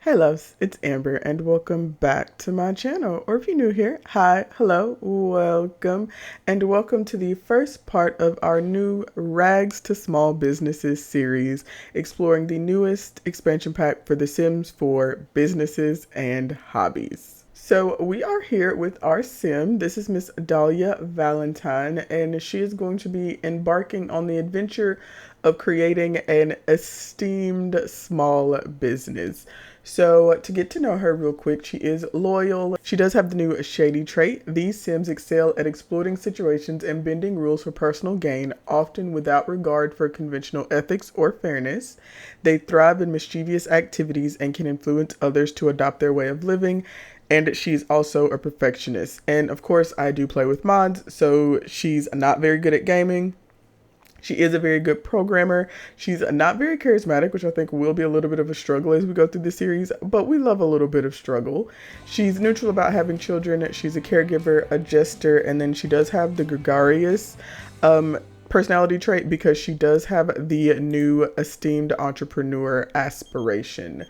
Hey loves, it's Amber and welcome back to my channel. Or if you're new here, hi, hello, welcome. And welcome to the first part of our new Rags to Small Businesses series, exploring the newest expansion pack for The Sims for businesses and hobbies. So we are here with our sim. This is Miss Dahlia Valentine, and she is going to be embarking on the adventure of creating an esteemed small business. So to get to know her real quick, she is loyal. She does have the new shady trait. These Sims excel at exploiting situations and bending rules for personal gain, often without regard for conventional ethics or fairness. They thrive in mischievous activities and can influence others to adopt their way of living. And she's also a perfectionist. And of course, I do play with mods, so she's not very good at gaming. She is a very good programmer. She's not very charismatic, which I think will be a little bit of a struggle as we go through the series, but we love a little bit of struggle. She's neutral about having children. She's a caregiver, a jester, and then she does have the gregarious personality trait because she does have the new esteemed entrepreneur aspiration.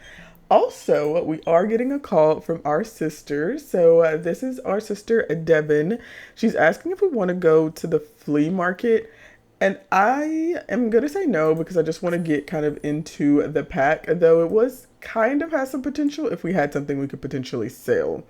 Also, we are getting a call from our sister. So this is our sister, Devin. She's asking if we want to go to the flea market. And I am going to say no because I just want to get kind of into the pack, though it was kind of has some potential if we had something we could potentially sell.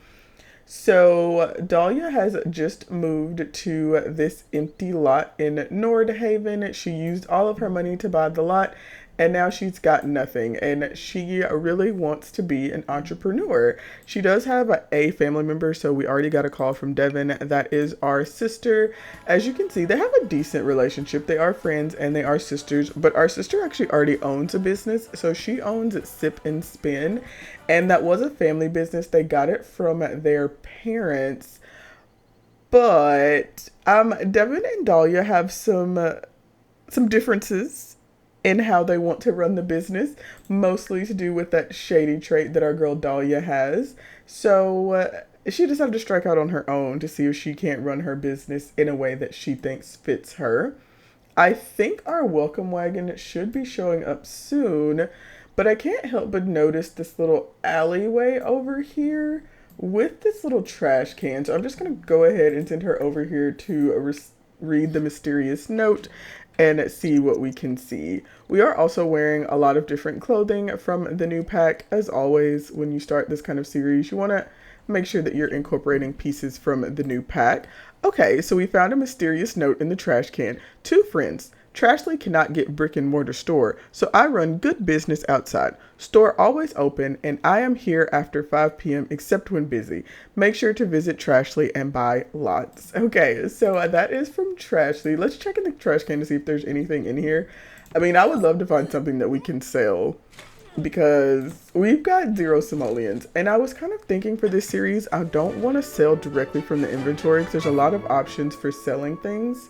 So Dahlia has just moved to this empty lot in Nordhaven. She used all of her money to buy the lot and now she's got nothing, and she really wants to be an entrepreneur. She does have a family member, so we already got a call from Devin. That is our sister. As you can see, they have a decent relationship. They are friends and they are sisters, but our sister actually already owns a business. So she owns Sip and Spin, and that was a family business. They got it from their parents, but Devin and Dahlia have some differences in how they want to run the business, mostly to do with that shady trait that our girl Dahlia has. So she decided to strike out on her own to see if she can't run her business in a way that she thinks fits her. I think our welcome wagon should be showing up soon, but I can't help but notice this little alleyway over here with this little trash can. So I'm just going to go ahead and send her over here to read the mysterious note and see what we can see. We are also wearing a lot of different clothing from the new pack. As always, when you start this kind of series, you want to make sure that you're incorporating pieces from the new pack. Okay, so we found a mysterious note in the trash can. Two friends. Trashley cannot get brick and mortar store, so I run good business outside. Store always open, and I am here after 5 p.m. except when busy. Make sure to visit Trashley and buy lots. Okay, so that is from Trashley. Let's check in the trash can to see if there's anything in here. I mean, I would love to find something that we can sell because we've got 0 simoleons. And I was kind of thinking for this series, I don't want to sell directly from the inventory because there's a lot of options for selling things.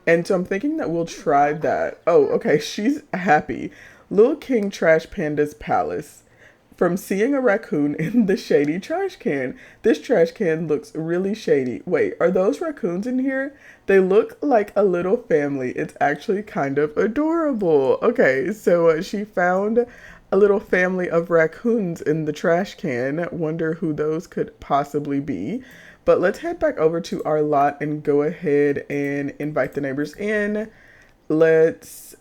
And so I'm thinking that we'll try that. Oh, okay, she's happy. Little King Trash Panda's Palace. From seeing a raccoon in the shady trash can. This trash can looks really shady. Wait, are those raccoons in here? They look like a little family. It's actually kind of adorable. Okay, so she found a little family of raccoons in the trash can. Wonder who those could possibly be. But let's head back over to our lot and go ahead and invite the neighbors in. Let's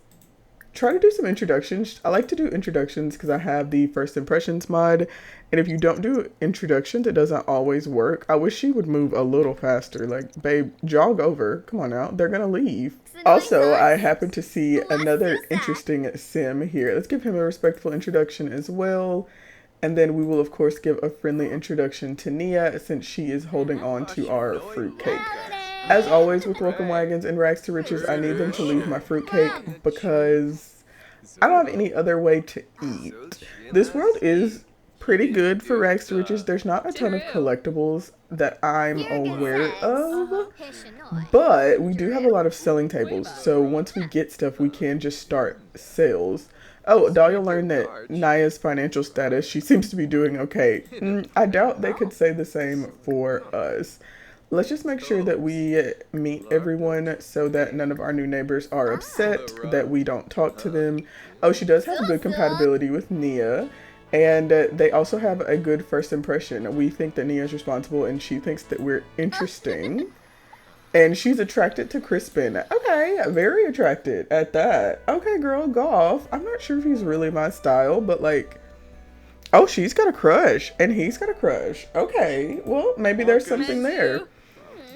try to do some introductions. I like to do introductions because I have the first impressions mod. And if you don't do introductions, it doesn't always work. I wish she would move a little faster. Like, babe, jog over. Come on now. They're going to leave. Also, I happen to see another interesting sim here. Let's give him a respectful introduction as well. And then we will, of course, give a friendly introduction to Nia since she is holding on to our fruitcake. As always with welcome wagons and rags to riches, I need them to leave my fruitcake because I don't have any other way to eat. This world is pretty good for rags to riches. There's not a ton of collectibles that I'm aware of, but we do have a lot of selling tables. So once we get stuff, we can just start sales. Oh, Dahlia learned that Naya's financial status, she seems to be doing okay. I doubt they could say the same for us. Let's just make sure that we meet everyone so that none of our new neighbors are upset that we don't talk to them. Oh, she does have good compatibility with Nia. And they also have a good first impression. We think that Nia is responsible, and she thinks that we're interesting. And she's attracted to Crispin. Okay, very attracted at that. Okay, girl, go off. I'm not sure if he's really my style, but like, oh, she's got a crush, and he's got a crush. Okay, well, maybe there's something there.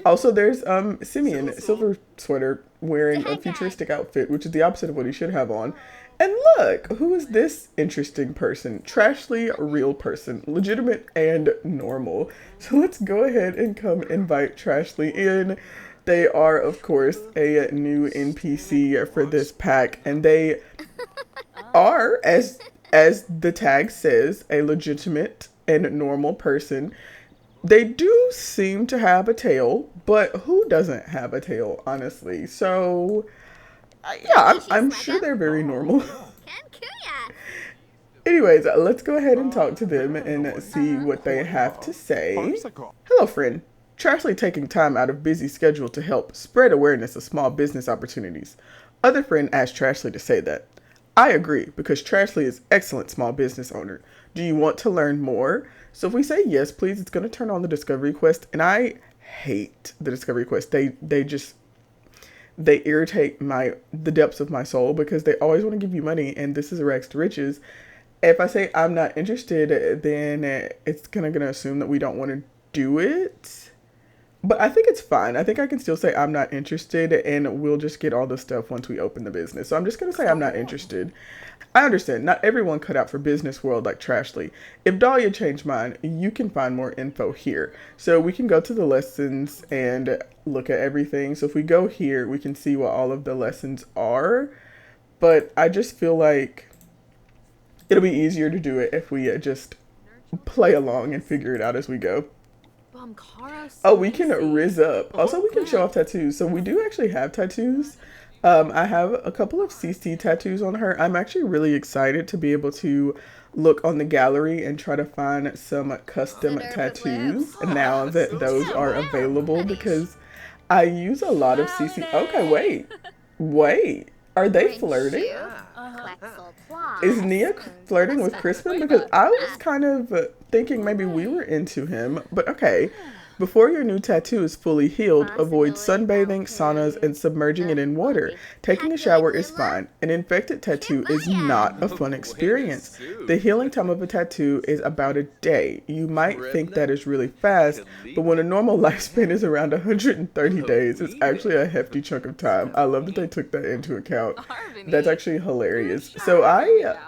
Also, there's Simeon, silver sweater, wearing a futuristic outfit, which is the opposite of what he should have on. And look, who is this interesting person? Trashly real person, legitimate and normal. So let's go ahead and come invite Trashly in. They are, of course, a new NPC for this pack, and they are, as the tag says, a legitimate and normal person. They do seem to have a tail, but who doesn't have a tail, honestly? So, yeah, I'm sure they're very normal. Anyways, let's go ahead and talk to them and see what they have to say. Hello, friend. Trashly taking time out of busy schedule to help spread awareness of small business opportunities. Other friend asked Trashly to say that. I agree, because Trashly is excellent small business owner. Do you want to learn more? So if we say yes, please, it's going to turn on the discovery quest. And I hate the discovery quest. They irritate the depths of my soul, because they always want to give you money, and this is a rags to riches. If I say I'm not interested, then it's gonna assume that we don't want to do it. But I think it's fine. I think I can still say I'm not interested, and we'll just get all the stuff once we open the business. So I'm just going to say I'm not interested. I understand. Not everyone cut out for business world like Trashly. If Dahlia changed mine, you can find more info here. So we can go to the lessons and look at everything. So if we go here, we can see what all of the lessons are. But I just feel like it'll be easier to do it if we just play along and figure it out as we go. Oh, we can rizz up. Also, we can show off tattoos. So we do actually have tattoos. I have a couple of CC tattoos on her. I'm actually really excited to be able to look on the gallery and try to find some custom tattoos now that those are available, because I use a lot of CC. Okay, wait. Are they flirting? Is Nia flirting with Crispin? Because I was kind of thinking maybe we were into him. But okay. Before your new tattoo is fully healed, avoid sunbathing, saunas, and submerging it in water. Taking a shower is fine. An infected tattoo is not a fun experience. The healing time of a tattoo is about a day. You might think that is really fast, but when a normal lifespan is around 130 days, it's actually a hefty chunk of time. I love that they took that into account. That's actually hilarious. So I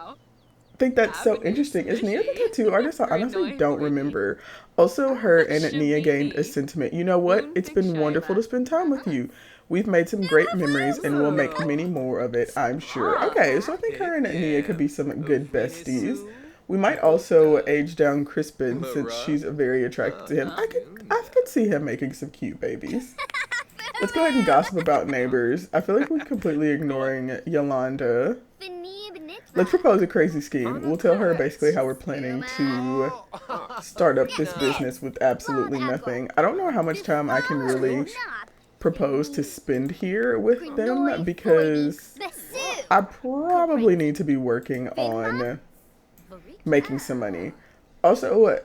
think that's so interesting. Is Nia the tattoo artist? I honestly don't remember. Also, her and Nia gained a sentiment. You know what? It's been wonderful to spend time with you. We've made some great memories, and we'll make many more of it, I'm sure. Okay, so I think her and Nia could be some good besties. We might also age down Crispin, since she's very attracted to him. I could see him making some cute babies. Let's go ahead and gossip about neighbors. I feel like we're completely ignoring Yolanda. Let's propose a crazy scheme. We'll tell her basically how we're planning to start up this business with absolutely nothing. I don't know how much time I can really propose to spend here with them, because I probably need to be working on making some money. Also,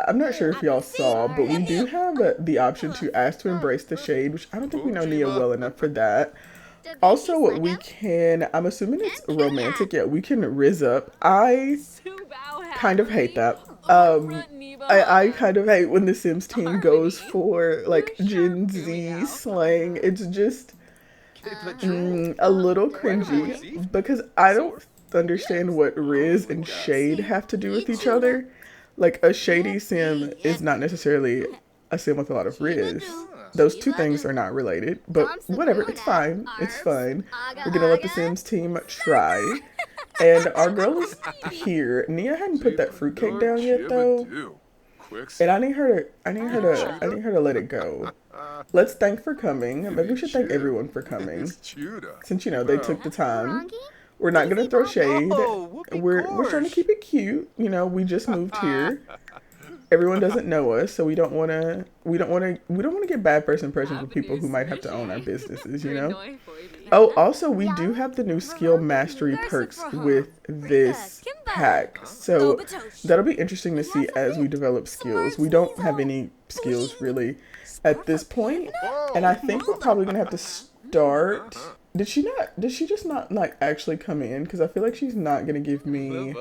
I'm not sure if y'all saw, but we do have the option to ask to embrace the shade, which I don't think we know Nia well enough for that. Also, we can, I'm assuming it's romantic, yeah, we can rizz up. I kind of hate that. I kind of hate when the Sims team goes for, like, Gen Z slang. It's just a little cringy, because I don't understand what Riz and Shade have to do with each other. Like, a shady Sim is not necessarily a Sim with a lot of Riz. Those two things are not related, but whatever, it's fine. It's fine. We're gonna let the Sims team try. And our girl is here. Nia hadn't put that fruitcake down yet, though. And I need her to let it go. Let's thank for coming. Maybe we should thank everyone for coming, since they took the time. We're not gonna throw shade. We're trying to keep it cute. We just moved here. Everyone doesn't know us, so we don't want to get bad first impressions with people who might have to own our businesses, Oh, also, we do have the new skill mastery perks with this pack. So that'll be interesting to see as we develop skills. We don't have any skills really at this point, and I think we're probably gonna have to start. Did she just not like actually come in? Because I feel like she's not gonna give me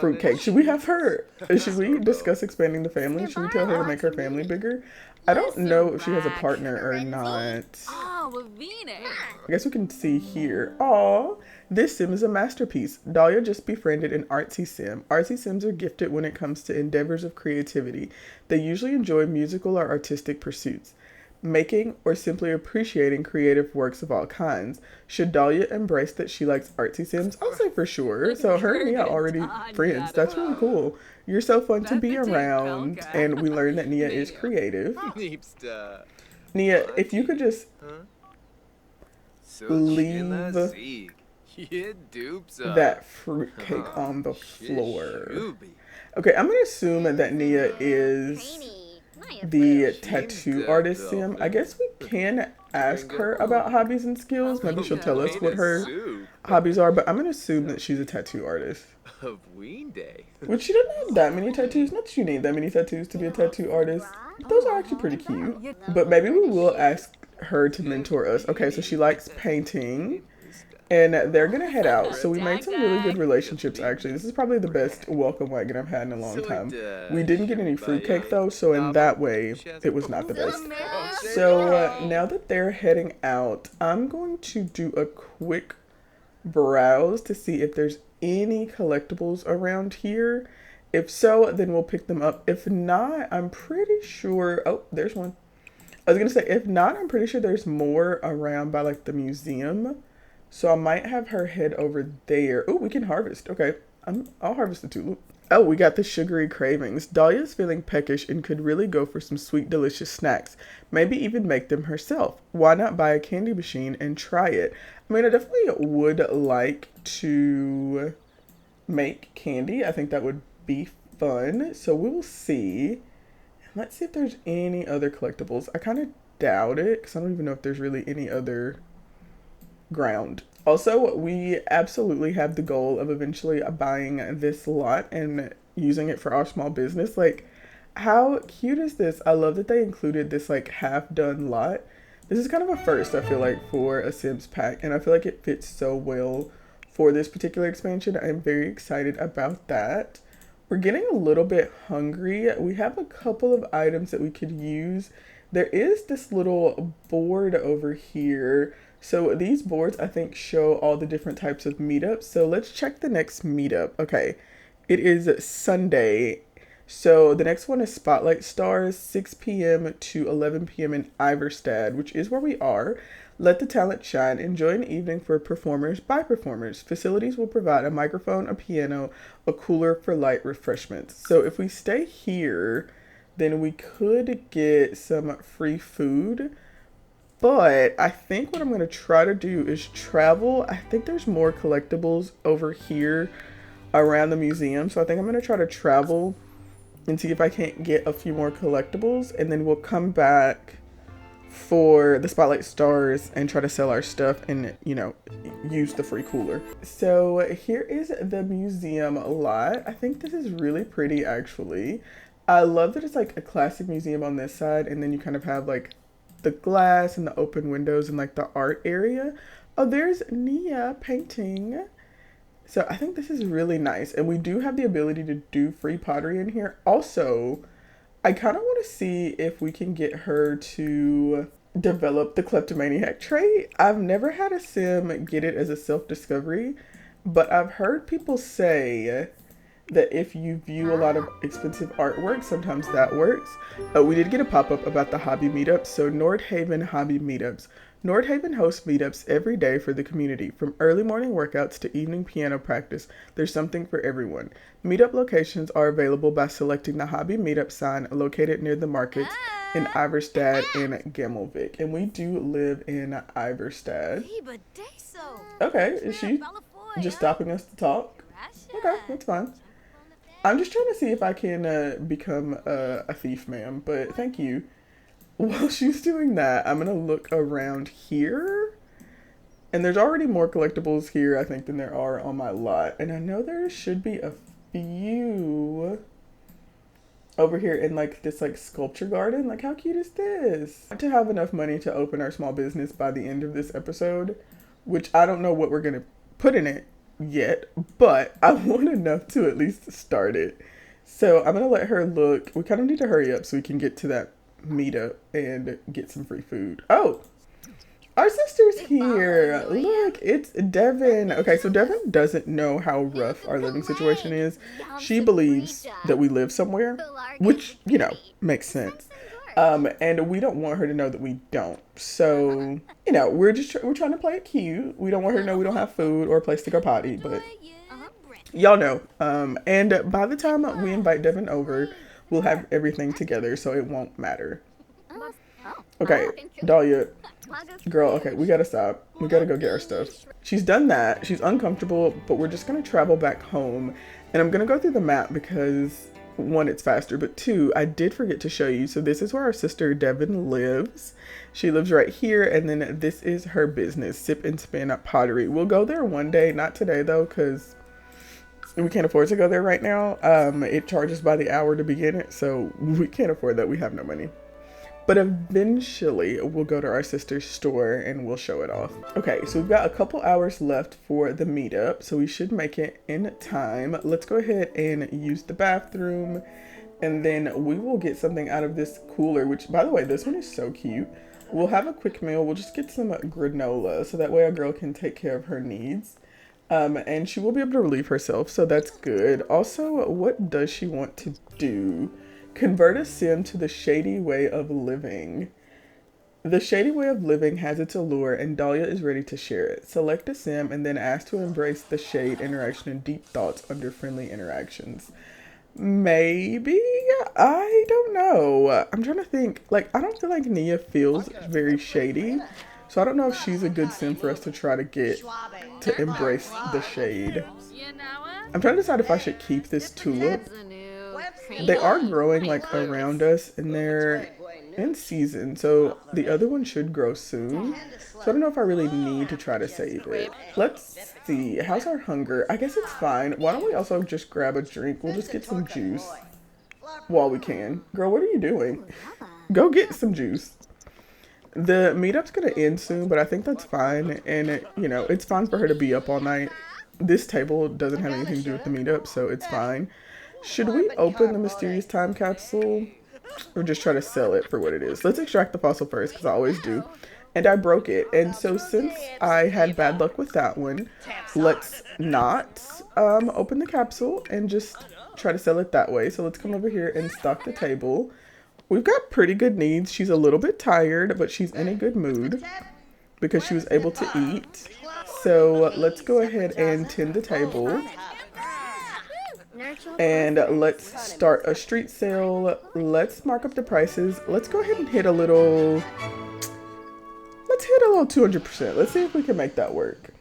fruitcake. Should we have her? Should we discuss expanding the family? Should we tell her to make her family bigger? I don't know if she has a partner or not. I guess we can see here. Aw, this sim is a masterpiece. Dahlia just befriended an artsy sim. Artsy sims are gifted when it comes to endeavors of creativity. They usually enjoy musical or artistic pursuits, making or simply appreciating creative works of all kinds. Should Dahlia embrace that she likes artsy sims? I'll say for sure. So her and Nia are already friends. That's really cool. You're so fun to be around. And we learned that Nia is creative. Nia, if you could just leave that fruitcake on the floor. Okay, I'm going to assume that Nia is the tattoo artist sim. I guess we can ask her about hobbies and skills. Maybe she'll tell us what her hobbies are, but I'm going to assume that she's a tattoo artist. Which she doesn't have that many tattoos. Not that you need that many tattoos to be a tattoo artist. Those are actually pretty cute. But maybe we will ask her to mentor us. Okay, so she likes painting. And they're gonna head out. So we made some really good relationships actually. This is probably the best welcome wagon I've had in a long time. We didn't get any fruitcake though, so in that way, it was not the best. So now that they're heading out, I'm going to do a quick browse to see if there's any collectibles around here. If so, then we'll pick them up. If not, I'm pretty sure, oh, there's one. I was gonna say, if not, I'm pretty sure there's more around by like the museum. So I might have her head over there. Oh, we can harvest. Okay, I'll harvest the tulip. Oh, we got the sugary cravings. Dahlia's feeling peckish and could really go for some sweet, delicious snacks. Maybe even make them herself. Why not buy a candy machine and try it? I mean, I definitely would like to make candy. I think that would be fun. So we will see. Let's see if there's any other collectibles. I kind of doubt it because I don't even know if there's really any other ground. Also, we absolutely have the goal of eventually buying this lot and using it for our small business. Like, how cute is this? I love that they included this like half done lot. This is kind of a first, I feel like, for a Sims pack, and I feel like it fits so well for this particular expansion. I'm very excited about that. We're getting a little bit hungry. We have a couple of items that we could use. There is this little board over here. So these boards, I think, show all the different types of meetups. So let's check the next meetup. Okay, it is Sunday. So the next one is Spotlight Stars, 6 p.m. to 11 p.m. in Iverstad, which is where we are. Let the talent shine. Enjoy an evening for performers by performers. Facilities will provide a microphone, a piano, a cooler for light refreshments. So if we stay here, then we could get some free food. But I think what I'm going to try to do is travel. I think there's more collectibles over here around the museum. So I think I'm going to try to travel and see if I can't get a few more collectibles. And then we'll come back for the Spotlight Stars and try to sell our stuff and, you know, use the free cooler. So here is the museum lot. I think this is really pretty, actually. I love that it's like a classic museum on this side. And then you kind of have like the glass and the open windows and like the art area. Oh, there's Nia painting. So I think this is really nice. And we do have the ability to do free pottery in here. Also, I kind of want to see if we can get her to develop the kleptomaniac trait. I've never had a sim get it as a self-discovery, but I've heard people say that if you view a lot of expensive artwork, sometimes that works. We did get a pop-up about the hobby meetups. So Nordhaven hobby meetups. Nordhaven hosts meetups every day for the community. From early morning workouts to evening piano practice, there's something for everyone. Meetup locations are available by selecting the hobby meetup sign located near the markets in Iverstad and Gammelvik. And we do live in Iverstad. Okay, is she just stopping us to talk? Okay, that's fine. I'm just trying to see if I can become a thief, ma'am, but thank you. While she's doing that, I'm going to look around here And there's already more collectibles here, I think, than there are on my lot. And I know there should be a few over here in like this like sculpture garden. Like, how cute is this? To have enough money to open our small business by the end of this episode, which I don't know what we're gonna put in it yet, but I want enough to at least start it. So I'm gonna let her look. We kind of need to hurry up so we can get to that meetup and get some free food. Oh, our sister's here. Look, it's Devin. Okay, so Devin doesn't know how rough our living situation is. She believes that we live somewhere, which, you know, makes sense. And we don't want her to know that we don't. So, you know, we're trying to play it cute. We don't want her to know we don't have food or a place to go potty, but y'all know. And by the time we invite Devin over, we'll have everything together, so it won't matter. Okay, Dahlia, girl, okay, we gotta stop. We gotta go get our stuff. She's done that. She's uncomfortable, but we're just gonna travel back home. And I'm gonna go through the map because, one, it's faster, but two, I did forget to show you. So this is where our sister Devin lives. She lives right here, and then this is her business, Sip and Spin Pottery. We'll go there one day, not today though, because we can't afford to go there right now. It charges by the hour to begin it, so we can't afford that. We have no money. But eventually we'll go to our sister's store and we'll show it off. Okay, so we've got a couple hours left for the meetup, so we should make it in time. Let's go ahead and use the bathroom, and then we will get something out of this cooler, which, by the way, this one is so cute. We'll have a quick meal. We'll just get some granola so that way our girl can take care of her needs. And she will be able to relieve herself, so that's good. Also, what does she want to do? Convert a sim to the shady way of living. The shady way of living has its allure, and Dahlia is ready to share it. Select a sim and then ask to embrace the shade, interaction, and deep thoughts under friendly interactions. Maybe? I don't know. I'm trying to think. Like, I don't feel like Nia feels very shady, so I don't know if she's a good sim for us to try to get to embrace the shade. I'm trying to decide if I should keep this tulip. They are growing like around us, and they're in season, so the other one should grow soon. So I don't know if I really need to try to save it. Let's see, how's our hunger? I guess it's fine. Why don't we also just grab a drink? We'll just get some juice while we can. Girl, what are you doing? Go get some juice. The meetup's gonna end soon, but I think that's fine, and you know, it's fine for her to be up all night. This table doesn't have anything to do with the meetup, so it's fine. Should we open the mysterious time capsule or just try to sell it for what it is? Let's extract the fossil first, because I always do. And I broke it. And so since I had bad luck with that one, let's not open the capsule and just try to sell it that way. So let's come over here and stock the table. We've got pretty good needs. She's a little bit tired, but she's in a good mood because she was able to eat. So let's go ahead and tend the table. And let's start a street sale. Let's mark up the prices. Let's go ahead and hit a little 200%. Let's see if we can make that work.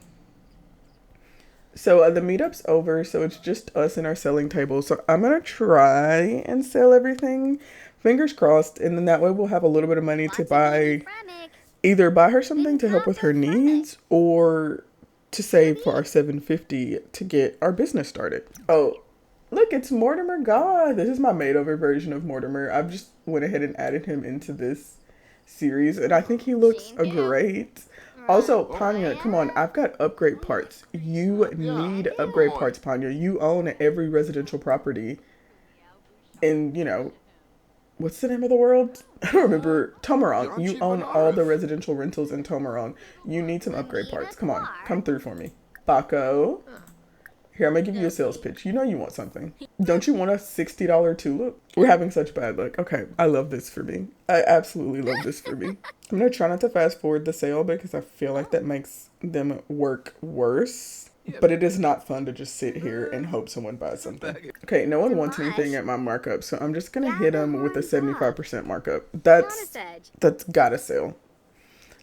So the meetup's over, so it's just us and our selling table. So I'm gonna try and sell everything, fingers crossed, and then that way we'll have a little bit of money to either buy her something to help with her needs or to save for our $750 to get our business started. Oh, look, it's Mortimer God. This is my made-over version of Mortimer. I've just went ahead and added him into this series, and I think he looks great. Also, Panya, come on. I've got upgrade parts. You need upgrade parts, Panya. You own every residential property in, you know, what's the name of the world? I don't remember. Tomarong. You own all the residential rentals in Tomarong. You need some upgrade parts. Come on. Come through for me. Baco. Here, I'm going to give you a sales pitch. You know you want something. Don't you want a $60 tulip? We're having such bad luck. Okay, I love this for me. I absolutely love this for me. I'm going to try not to fast forward the sale because I feel like that makes them work worse. But it is not fun to just sit here and hope someone buys something. Okay, no one wants anything at my markup, so I'm just going to hit them with a 75% markup. That's gotta sell.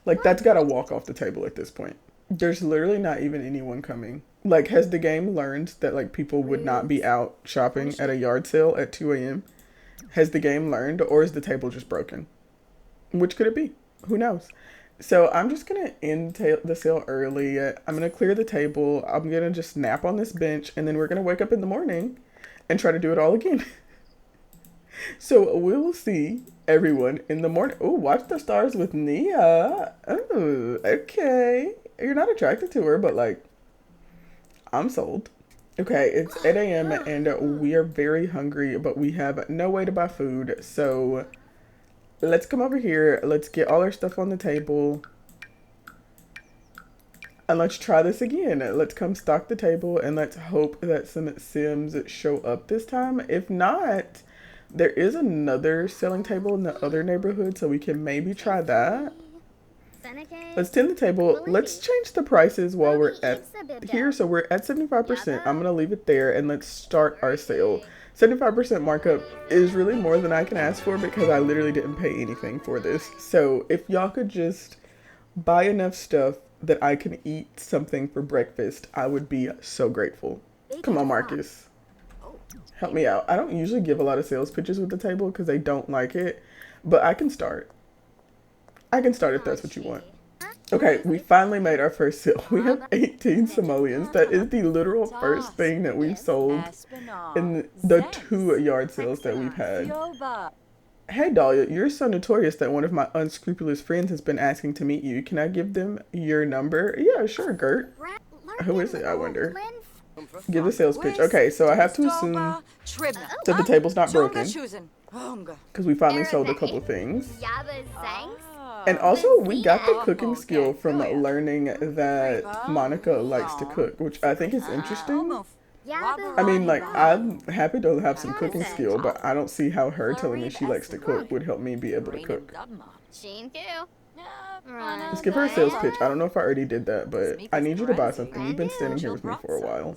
Like, that's gotta walk off the table at this point. There's literally not even anyone coming. Like, has the game learned that, like, people would not be out shopping at a yard sale at 2 a.m.? Has the game learned, or is the table just broken? Which could it be? Who knows? So I'm just gonna end the sale early. I'm gonna clear the table. I'm gonna just nap on this bench, and then we're gonna wake up in the morning and try to do it all again. So we will see everyone in the morning. Oh, watch the stars with Nia. Oh, okay. You're not attracted to her, but like, I'm sold. Okay, it's 8 a.m. and we are very hungry, but we have no way to buy food. So let's come over here. Let's get all our stuff on the table. And let's try this again. Let's come stock the table and let's hope that some Sims show up this time. If not, there is another selling table in the other neighborhood, so we can maybe try that. Let's tend the table. Let's change the prices while we're at here. So we're at 75%. I'm going to leave it there and let's start our sale. 75% markup is really more than I can ask for because I literally didn't pay anything for this. So if y'all could just buy enough stuff that I can eat something for breakfast, I would be so grateful. Come on, Marcus. Help me out. I don't usually give a lot of sales pitches with the table because they don't like it, but I can start. I can start if that's what you want. Okay, we finally made our first sale. We have 18 simoleons. That is the literal first thing that we've sold in the 2 yard sales that we've had. Hey Dahlia, you're so notorious that one of my unscrupulous friends has been asking to meet you. Can I give them your number? Yeah, sure, Gert. Who is it, I wonder? Give the sales pitch. Okay, so I have to assume that the table's not broken because we finally sold a couple things. And also, we got the cooking skill from learning that Monica likes to cook, which I think is interesting. I mean, like, I'm happy to have some cooking skill, but I don't see how her telling me she likes to cook would help me be able to cook. Let's give her a sales pitch. I don't know if I already did that, but I need you to buy something. You've been standing here with me for a while.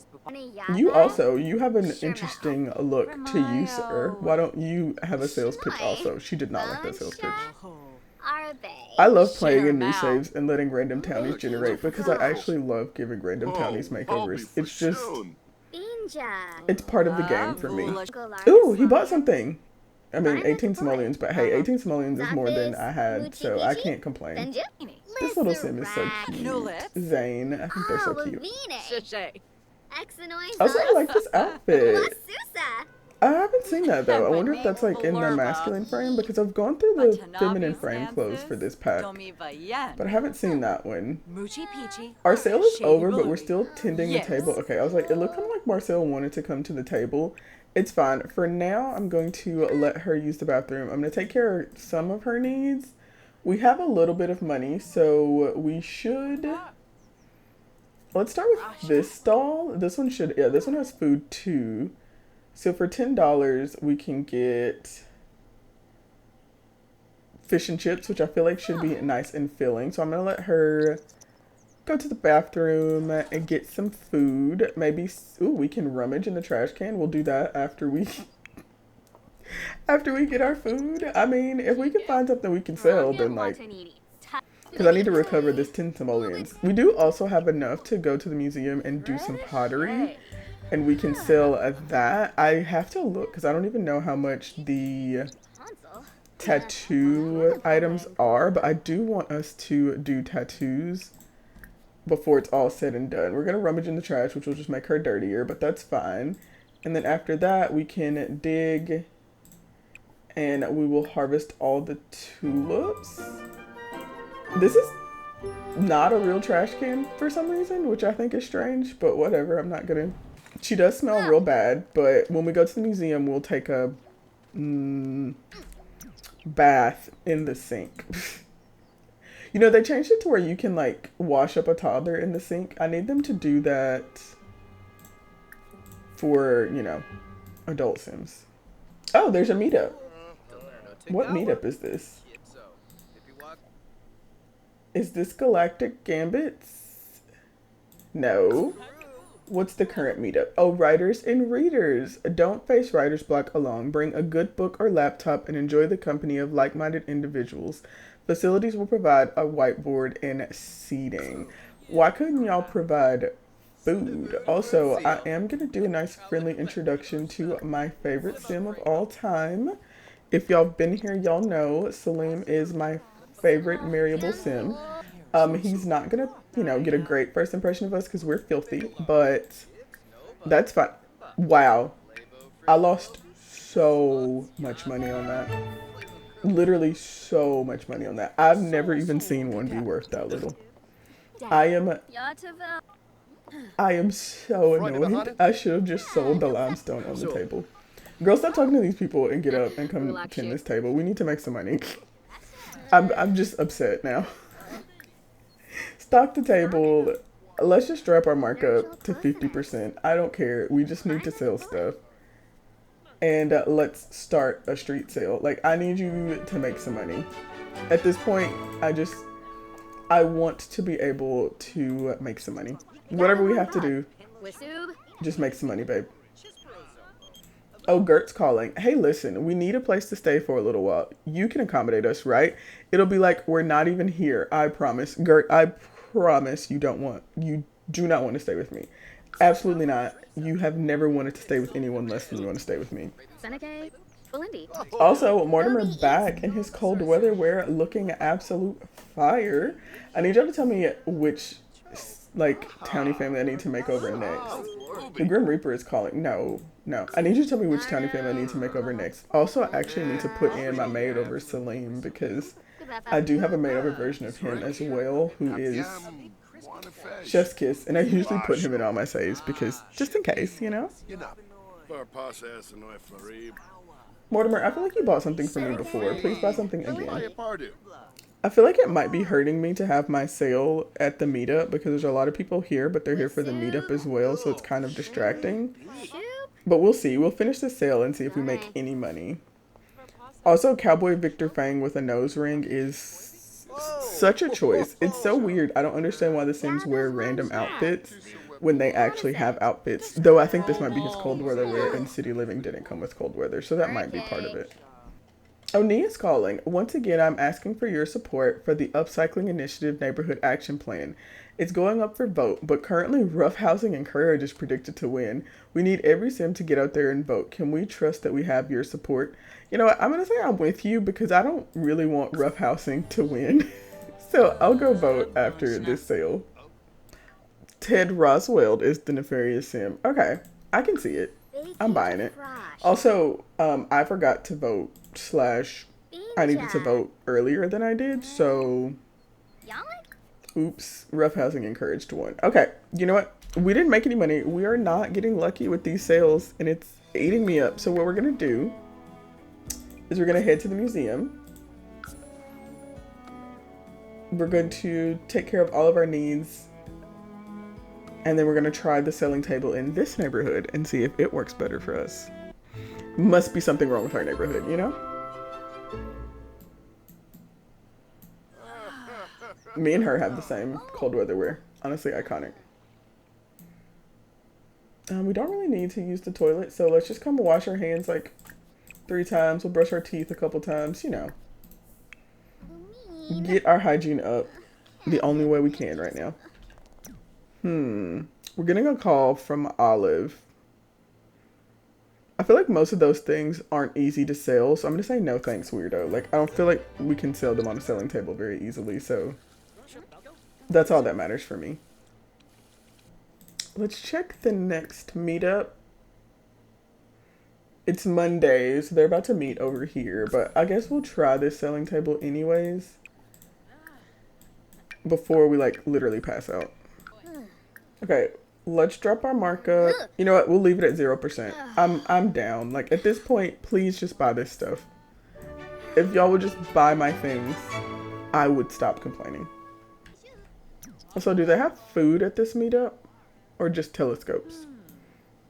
You have an interesting look to you, sir. Why don't you have a sales pitch also? She did not like that sales pitch. I love playing in new saves and letting random townies generate because I actually love giving random townies makeovers. It's just, it's part of the game for me. Ooh, he bought something. I mean, 18 simoleons, but hey, 18 simoleons is more than I had, so I can't complain. This little sim is so cute. Zane, I think they're so cute. Also, I like this outfit. I haven't seen that though. I wonder if that's like in the masculine frame because I've gone through the feminine frame clothes for this pack, but I haven't seen that one. Our sale is over, but we're still tending the table. Okay, I was like, it looked kind of like Marcel wanted to come to the table. It's fine. For now, I'm going to let her use the bathroom. I'm going to take care of some of her needs. We have a little bit of money, so we should... Let's start with this stall. This one should... Yeah, this one has food too. So for $10, we can get fish and chips, which I feel like should be nice and filling. So I'm going to let her go to the bathroom and get some food. Maybe, ooh, we can rummage in the trash can. We'll do that after we get our food. I mean, if we can find something we can sell, then like, because I need to recover this 10 simoleons. We do also have enough to go to the museum and do some pottery. And we can sell that. I have to look because I don't even know how much the tattoo items are. But I do want us to do tattoos before it's all said and done. We're going to rummage in the trash, which will just make her dirtier. But that's fine. And then after that, we can dig. And we will harvest all the tulips. This is not a real trash can for some reason, which I think is strange. But whatever, I'm not going to... She does smell real bad, but when we go to the museum, we'll take a bath in the sink. You know, they changed it to where you can, like, wash up a toddler in the sink. I need them to do that for, you know, adult Sims. Oh, there's a meetup. What meetup is this? Is this Galactic Gambits? No. What's the current meetup? Oh, writers and readers. Don't face writer's block alone. Bring a good book or laptop and enjoy the company of like-minded individuals. Facilities will provide a whiteboard and seating. Why couldn't y'all provide food? Also, I am going to do a nice friendly introduction to my favorite sim of all time. If y'all been here, y'all know Salim is my favorite marryable sim. He's not gonna, get a great first impression of us because we're filthy, but that's fine. Wow, I lost so much money on that. Literally so much money on that. I've never even seen one be worth that little. I am I am so annoyed. I should have just sold the limestone on the table. Girl, stop talking to these people and get up and come tend this table. We need to make some money. I'm just upset now. Stock the table. Let's just drop our markup to 50%. I don't care. We just need to sell stuff. And let's start a street sale. Like, I need you to make some money. At this point, I want to be able to make some money. Whatever we have to do, just make some money, babe. Oh, Gert's calling. Hey, listen, we need a place to stay for a little while. You can accommodate us, right? It'll be like we're not even here. I promise. Gert, I promise you do not want to stay with me. Absolutely not. You have never wanted to stay with anyone less than you want to stay with me. Also, Mortimer back in his cold weather wear looking absolute fire. I need y'all to tell me which, townie family I need to make over next. The Grim Reaper is calling. No. I need you to tell me which townie family I need to make over next. Also, I actually need to put in my maid over Salim because I do have a maid over version of him as well who is Chef's Kiss. And I usually put him in all my saves because just in case, Mortimer, I feel like you bought something for me before. Please buy something again. I feel like it might be hurting me to have my sale at the meetup because there's a lot of people here, but they're here for the meetup as well, so it's kind of distracting. But we'll see. We'll finish the sale and see if we make any money. Also, Cowboy Victor Fang with a nose ring is such a choice. It's so weird. I don't understand why the Sims wear random outfits when they actually have outfits. Though I think this might be his cold weather wear and City Living didn't come with cold weather, so that might be part of it. Oh, Nia's calling. Once again, I'm asking for your support for the Upcycling Initiative Neighborhood Action Plan. It's going up for vote, but currently Rough Housing and Courage is predicted to win. We need every Sim to get out there and vote. Can we trust that we have your support? You know what? I'm going to say I'm with you because I don't really want Rough Housing to win. So I'll go vote after this sale. Ted Roswell is the nefarious Sim. Okay, I can see it. I'm buying it. Also, I forgot to vote / I needed to vote earlier than I did, so oops, Rough Housing encouraged one. Okay, you know what? We didn't make any money. We are not getting lucky with these sales, and it's eating me up. So what we're going to do is we're going to head to the museum. We're going to take care of all of our needs, and then we're going to try the selling table in this neighborhood and see if it works better for us. Must be something wrong with our neighborhood, you know? Me and her have the same cold weather wear. Honestly, iconic. We don't really need to use the toilet, so let's just come wash our hands like 3 times. We'll brush our teeth a couple times, Get our hygiene up the only way we can right now. We're getting a call from Olive. I feel like most of those things aren't easy to sell, so I'm gonna say no thanks, weirdo. Like, I don't feel like we can sell them on a selling table very easily, so that's all that matters for me. Let's check the next meetup. It's Monday, so they're about to meet over here, but I guess we'll try this selling table anyways before we, literally pass out. Okay. Let's drop our markup. You know what? We'll leave it at 0%. I'm down. Like, at this point, please just buy this stuff. If y'all would just buy my things, I would stop complaining. So, do they have food at this meetup? Or just telescopes?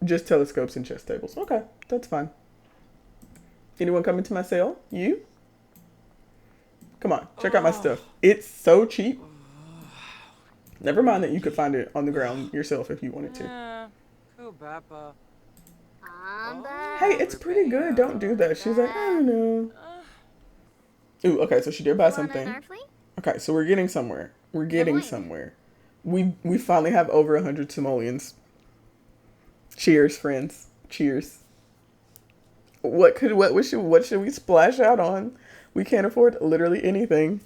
Just telescopes and chess tables. Okay, that's fine. Anyone coming to my sale? You? Come on, check out my stuff. It's so cheap. Never mind that you could find it on the ground yourself if you wanted to. Hey, it's pretty good. Don't do that. She's like, I don't know. Ooh, okay, so she did buy something. Okay, so we're getting somewhere. We're getting somewhere. We finally have over 100 simoleons. Cheers, friends. Cheers. What should we splash out on? We can't afford literally anything.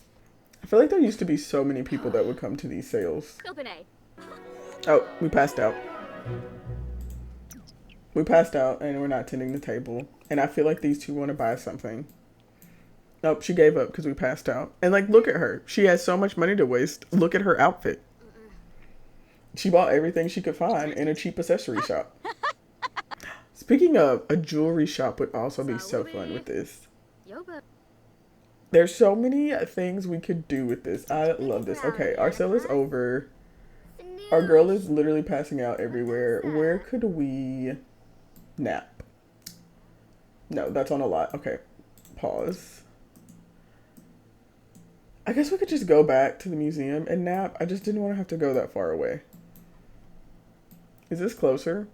I feel like there used to be so many people that would come to these sales. Oh, we passed out. We passed out and we're not tending the table. And I feel like these two want to buy something. Nope, she gave up because we passed out. And like, look at her. She has so much money to waste. Look at her outfit. She bought everything she could find in a cheap accessory shop. Speaking of, a jewelry shop would also be so fun with this. There's so many things we could do with this. I love this. Okay, our sale is over. Our girl is literally passing out everywhere. Where could we nap? No, that's on a lot. Okay, pause. I guess we could just go back to the museum and nap. I just didn't want to have to go that far away. Is this closer?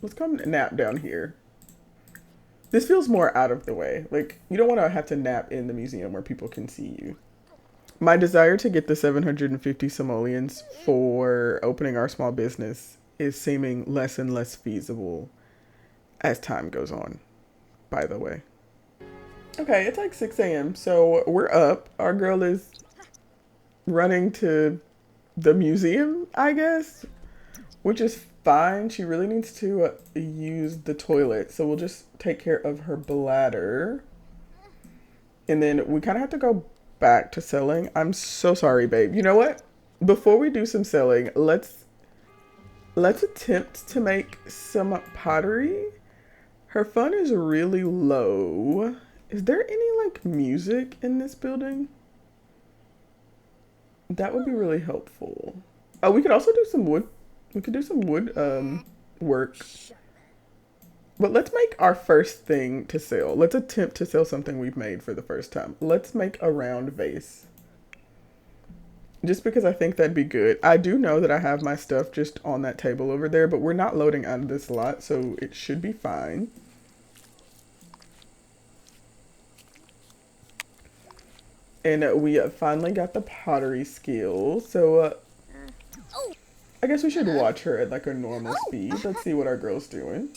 Let's come nap down here. This feels more out of the way. Like, you don't want to have to nap in the museum where people can see you. My desire to get the 750 simoleons for opening our small business is seeming less and less feasible as time goes on, by the way. Okay, it's like 6 a.m. So we're up. Our girl is running to the museum, I guess, which is fine. She really needs to use the toilet. So we'll just take care of her bladder. And then we kind of have to go back to selling. I'm so sorry, babe. You know what? Before we do some selling, let's attempt to make some pottery. Her fun is really low. Is there any like music in this building? That would be really helpful. Oh, we could also do some wood. We could do some wood work. But let's make our first thing to sell. Let's attempt to sell something we've made for the first time. Let's make a round vase. Just because I think that'd be good. I do know that I have my stuff just on that table over there, but we're not loading out of this lot, so it should be fine. And we finally got the pottery skill, so I guess we should watch her at like a normal speed. Let's see what our girl's doing.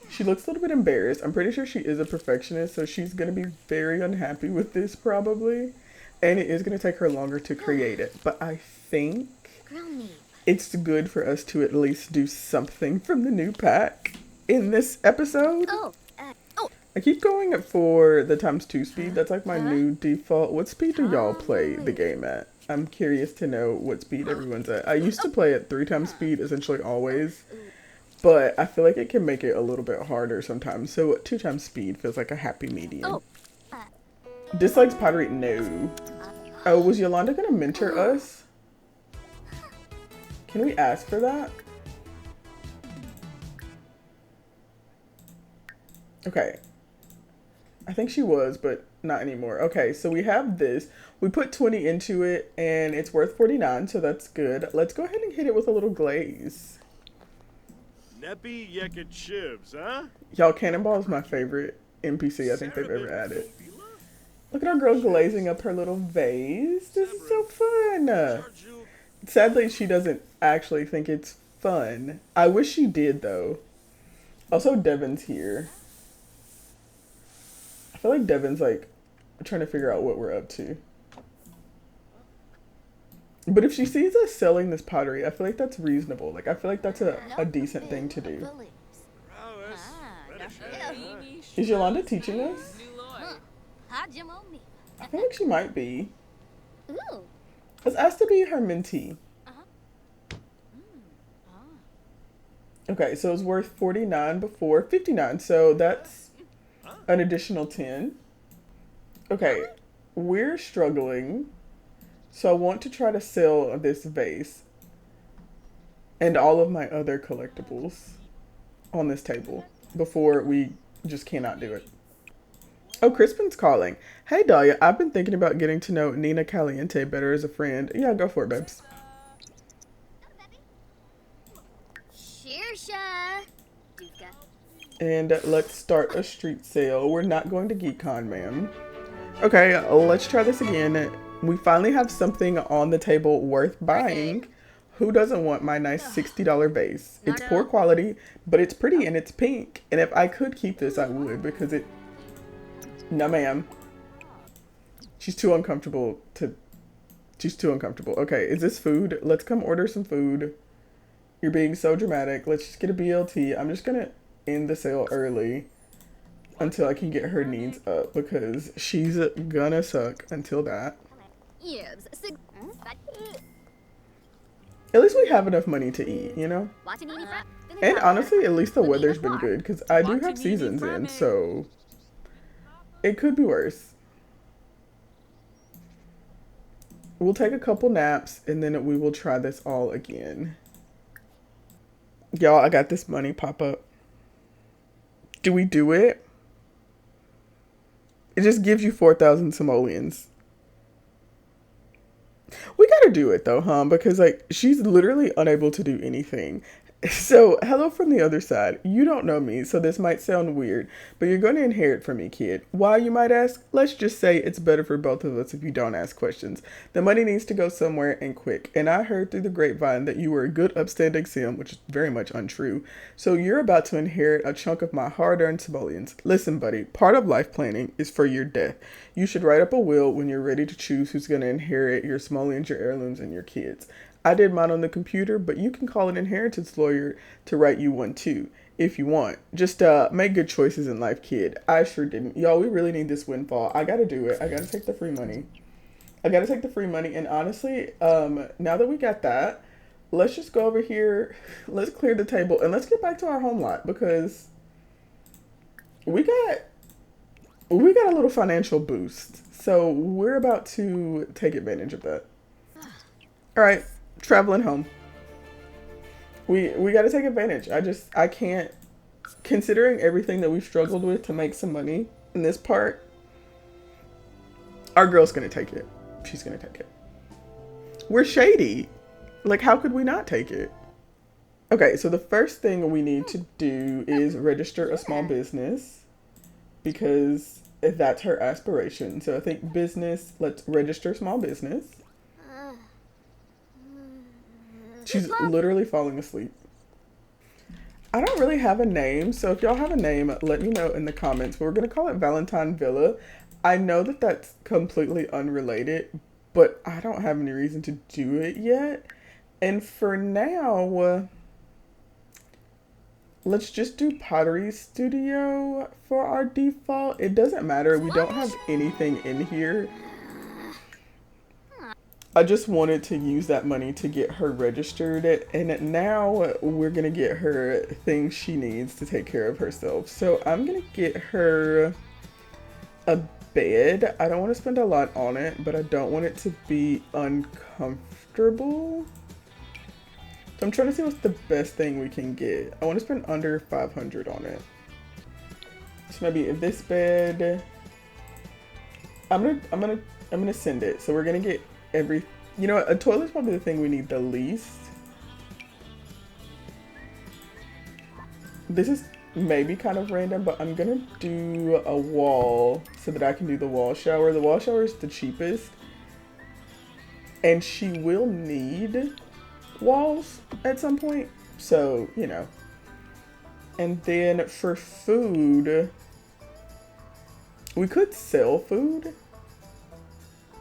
She looks a little bit embarrassed. I'm pretty sure she is a perfectionist, so she's going to be very unhappy with this probably. And it is going to take her longer to create it. But I think it's good for us to at least do something from the new pack in this episode. I keep going for the ×2 speed. That's like my new default. What speed do y'all play the game at? I'm curious to know what speed everyone's at. I used to play at 3x speed essentially always. But I feel like it can make it a little bit harder sometimes. So 2x speed feels like a happy medium. Dislikes pottery? No. Oh, was Yolanda going to mentor us? Can we ask for that? Okay. I think she was, but not anymore. Okay, so we have this. We put 20 into it, and it's worth 49, so that's good. Let's go ahead and hit it with a little glaze. Neppy Yeket Shivs, huh? Y'all, Cannonball is my favorite NPC I think they've ever added. Look at our girl glazing up her little vase. This is so fun. Sadly, she doesn't actually think it's fun. I wish she did, though. Also, Devin's here. I feel like Devin's like trying to figure out what we're up to. But if she sees us selling this pottery, I feel like that's reasonable. Like, I feel like that's a decent thing to do. Is Yolanda teaching us? I feel like she might be. Let's ask to be her mentee. Okay, so it's worth 49 before 59, so that's an additional 10. Okay, we're struggling. So I want to try to sell this vase and all of my other collectibles on this table before we just cannot do it. Oh, Crispin's calling. Hey, Dahlia, I've been thinking about getting to know Nina Caliente better as a friend. Yeah, go for it, babes. And let's start a street sale. We're not going to GeekCon, ma'am. Okay, let's try this again. We finally have something on the table worth buying. Who doesn't want my nice $60 vase? It's poor quality, but it's pretty and it's pink. And if I could keep this, I would because it... No, ma'am. She's too uncomfortable to. She's too uncomfortable. Okay, is this food? Let's come order some food. You're being so dramatic. Let's just get a BLT. I'm just gonna end the sale early until I can get her needs up because she's gonna suck until that. At least we have enough money to eat, you know? And honestly, at least the weather's been good because I do have seasons in, so it could be worse. We'll take a couple naps and then we will try this all again. Y'all, I got this money pop up. Do we do it? It just gives you 4,000 simoleons. We gotta do it though, huh? Because like she's literally unable to do anything. So, hello from the other side. You don't know me, so this might sound weird, but you're going to inherit from me, kid. Why, you might ask? Let's just say it's better for both of us if you don't ask questions. The money needs to go somewhere and quick, and I heard through the grapevine that you were a good upstanding sim, which is very much untrue. So you're about to inherit a chunk of my hard-earned simoleons. Listen, buddy, part of life planning is for your death. You should write up a will when you're ready to choose who's going to inherit your simoleons, your heirlooms, and your kids. I did mine on the computer, but you can call an inheritance lawyer to write you one too, if you want. Just make good choices in life, kid. I sure didn't. Y'all, we really need this windfall. I gotta do it. I gotta take the free money. And honestly, now that we got that, let's just go over here. Let's clear the table and let's get back to our home lot because we got a little financial boost. So we're about to take advantage of that. All right. Traveling home. We got to take advantage. I can't, considering everything that we've struggled with to make some money in this part, our girl's going to take it. She's going to take it. We're shady. Like, how could we not take it? Okay, so the first thing we need to do is register a small business because that's her aspiration. So I think business, let's register small business. She's literally falling asleep. I don't really have a name, so if y'all have a name, let me know in the comments. But we're going to call it Valentine Villa. I know that that's completely unrelated, but I don't have any reason to do it yet. And for now, let's just do Pottery Studio for our default. It doesn't matter. We don't have anything in here. I just wanted to use that money to get her registered, and now we're going to get her things she needs to take care of herself. So I'm going to get her a bed. I don't want to spend a lot on it, but I don't want it to be uncomfortable. So I'm trying to see what's the best thing we can get. I want to spend under 500 on it. So maybe if this bed, I'm gonna send it. So we're gonna get you know what, a toilet's probably the thing we need the least. This is maybe kind of random, but I'm gonna do a wall so that I can do the wall shower. The wall shower is the cheapest, and she will need walls at some point, so you know. And then for food, we could sell food,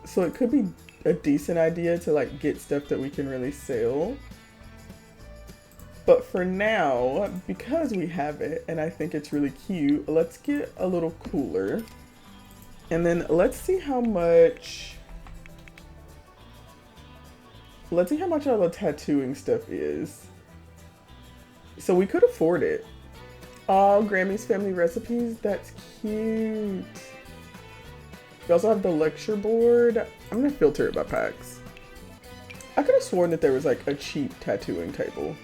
so it could be a decent idea to like get stuff that we can really sell. But for now, because we have it and I think it's really cute, let's get a little cooler. And then let's see how much all the tattooing stuff is. So we could afford it. Oh, Grammy's Family Recipes, that's cute. We also have the lecture board. I'm gonna filter it by packs. I could have sworn that there was like a cheap tattooing table,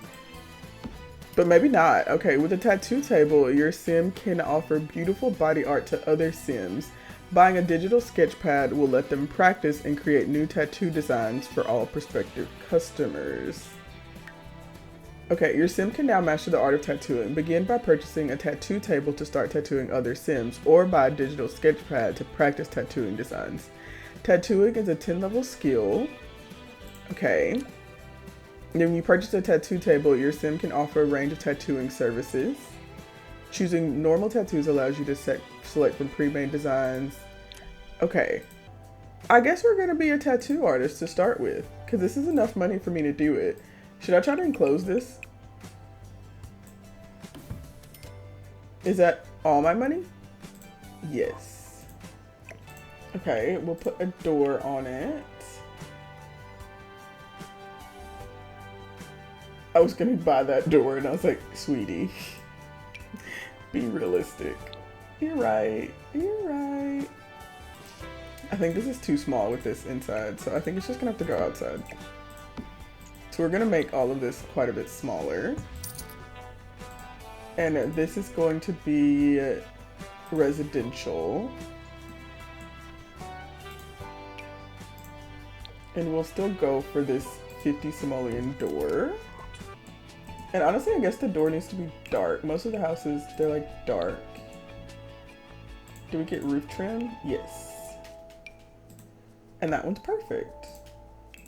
but maybe not. Okay, with a tattoo table, your sim can offer beautiful body art to other sims. Buying a digital sketch pad will let them practice and create new tattoo designs for all prospective customers. Okay, your sim can now master the art of tattooing. Begin by purchasing a tattoo table to start tattooing other sims, or buy a digital sketch pad to practice tattooing designs. Tattooing is a 10-level skill. Okay. And when you purchase a tattoo table, your sim can offer a range of tattooing services. Choosing normal tattoos allows you to select from pre-made designs. Okay. I guess we're gonna be a tattoo artist to start with, because this is enough money for me to do it. Should I try to enclose this? Is that all my money? Yes. Okay, we'll put a door on it. I was gonna buy that door and I was like, sweetie, be realistic. You're right. You're right. I think this is too small with this inside, so I think it's just gonna have to go outside. So we're gonna make all of this quite a bit smaller. And this is going to be residential. And we'll still go for this 50 simoleon door. And honestly, I guess the door needs to be dark. Most of the houses, they're like dark. Do we get roof trim? Yes. And that one's perfect.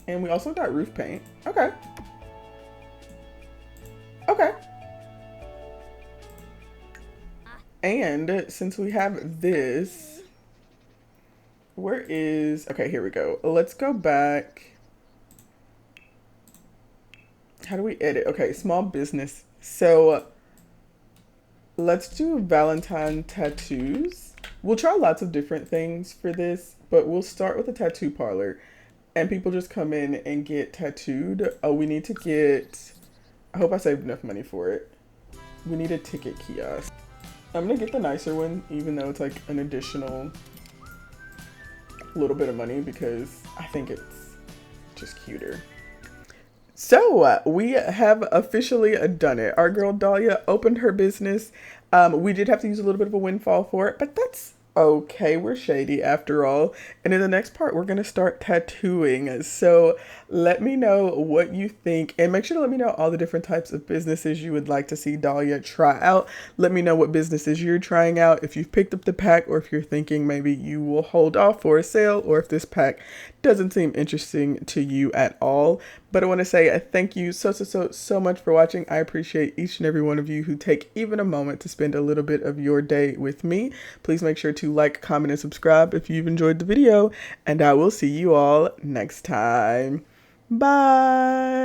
And we also got roof paint. Okay. Okay. And since we have this, where is, okay, here we go. Let's go back. How do we edit? Okay, small business. So let's do Valentine tattoos. We'll try lots of different things for this, but we'll start with a tattoo parlor and people just come in and get tattooed. Oh, we need to get, I hope I saved enough money for it. We need a ticket kiosk. I'm gonna get the nicer one, even though it's like an additional little bit of money because I think it's just cuter. So we have officially done it. Our girl Dahlia opened her business. We did have to use a little bit of a windfall for it, but that's okay. We're shady after all. And in the next part, we're going to start tattooing. So let me know what you think and make sure to let me know all the different types of businesses you would like to see Dahlia try out. Let me know what businesses you're trying out, if you've picked up the pack or if you're thinking maybe you will hold off for a sale or if this pack doesn't seem interesting to you at all. But I want to say thank you so much for watching. I appreciate each and every one of you who take even a moment to spend a little bit of your day with me. Please make sure to like, comment, and subscribe if you've enjoyed the video. And I will see you all next time. Bye.